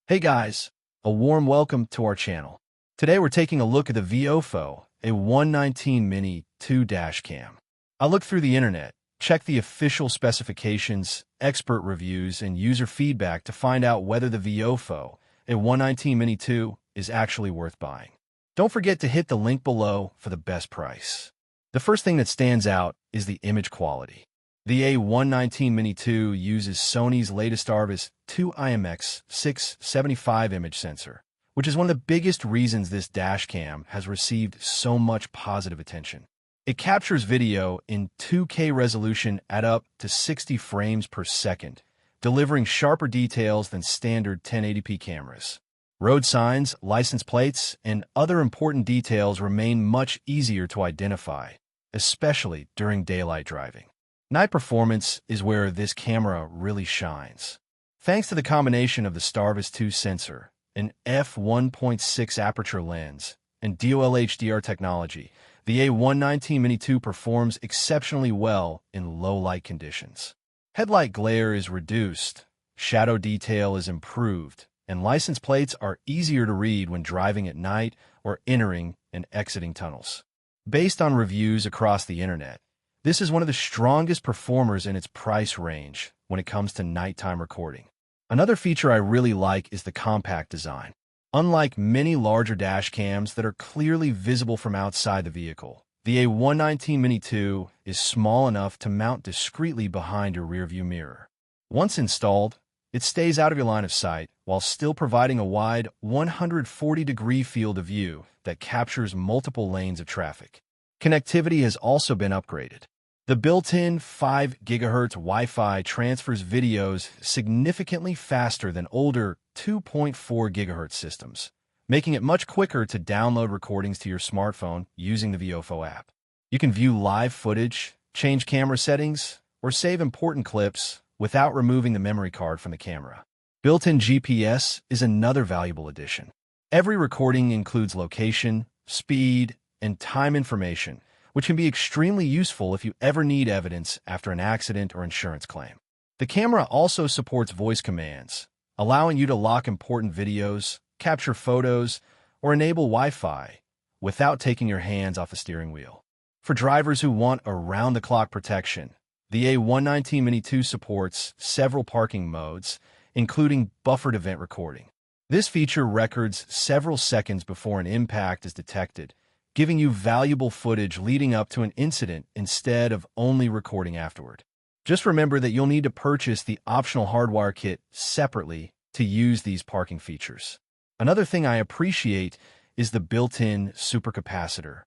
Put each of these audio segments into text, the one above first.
Hey guys, a warm welcome to our channel. Today we're taking a look at the VIOFO A119 Mini 2 dash cam. I looked through the internet, checked the official specifications, expert reviews, and user feedback to find out whether the VIOFO A119 Mini 2 is actually worth buying. Don't forget to hit the link below for the best price. The first thing that stands out is the image quality. The A119 Mini 2 uses Sony's latest STARVIS 2 IMX675 image sensor, which is one of the biggest reasons this dash cam has received so much positive attention. It captures video in 2K resolution at up to 60 frames per second, delivering sharper details than standard 1080p cameras. Road signs, license plates, and other important details remain much easier to identify, especially during daylight driving. Night performance is where this camera really shines. Thanks to the combination of the STARVIS 2 sensor, an f1.6 aperture lens, and dual HDR technology, the A119 Mini 2 performs exceptionally well in low-light conditions. Headlight glare is reduced, shadow detail is improved, and license plates are easier to read when driving at night or entering and exiting tunnels. Based on reviews across the internet, this is one of the strongest performers in its price range when it comes to nighttime recording. Another feature I really like is the compact design. Unlike many larger dash cams that are clearly visible from outside the vehicle, the A119 Mini 2 is small enough to mount discreetly behind your rearview mirror. Once installed, it stays out of your line of sight while still providing a wide 140-degree field of view that captures multiple lanes of traffic. Connectivity has also been upgraded. The built-in 5 GHz Wi-Fi transfers videos significantly faster than older 2.4 GHz systems, making it much quicker to download recordings to your smartphone using the VIOFO app. You can view live footage, change camera settings, or save important clips without removing the memory card from the camera. Built-in GPS is another valuable addition. Every recording includes location, speed, and time information, which can be extremely useful if you ever need evidence after an accident or insurance claim. The camera also supports voice commands, allowing you to lock important videos, capture photos, or enable Wi-Fi without taking your hands off the steering wheel. For drivers who want around-the-clock protection, the A119 Mini 2 supports several parking modes, including buffered event recording. This feature records several seconds before an impact is detected, giving you valuable footage leading up to an incident instead of only recording afterward. Just remember that you'll need to purchase the optional hardwire kit separately to use these parking features. Another thing I appreciate is the built-in supercapacitor.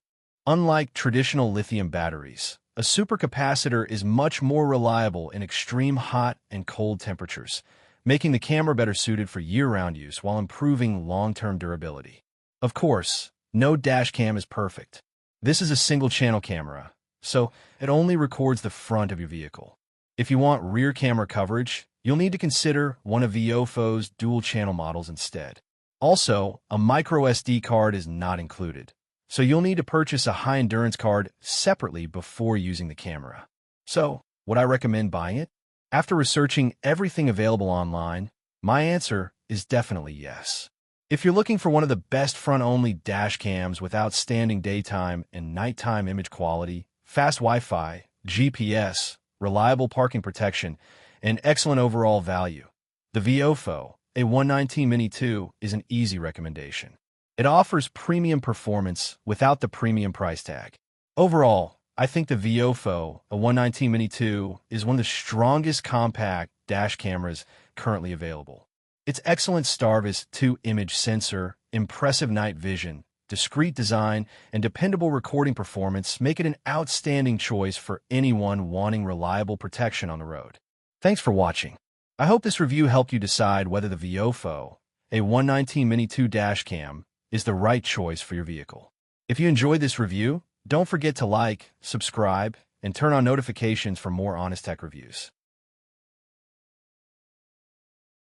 Unlike traditional lithium batteries, a supercapacitor is much more reliable in extreme hot and cold temperatures, making the camera better suited for year-round use while improving long-term durability. Of course, no dash cam is perfect. This is a single-channel camera, so it only records the front of your vehicle. If you want rear camera coverage, you'll need to consider one of VIOFO's dual-channel models instead. Also, a microSD card is not included, so you'll need to purchase a high-endurance card separately before using the camera. So, would I recommend buying it? After researching everything available online, my answer is definitely yes. If you're looking for one of the best front-only dash cams with outstanding daytime and nighttime image quality, fast Wi-Fi, GPS, reliable parking protection, and excellent overall value, the VIOFO A119 Mini 2 is an easy recommendation. It offers premium performance without the premium price tag. Overall, I think the VIOFO A119 Mini 2 is one of the strongest compact dash cameras currently available. Its excellent STARVIS 2 image sensor, impressive night vision, discreet design, and dependable recording performance make it an outstanding choice for anyone wanting reliable protection on the road. Thanks for watching. I hope this review helped you decide whether the VIOFO A119 Mini 2 dash cam is the right choice for your vehicle. If you enjoyed this review, don't forget to like, subscribe, and turn on notifications for more honest tech reviews.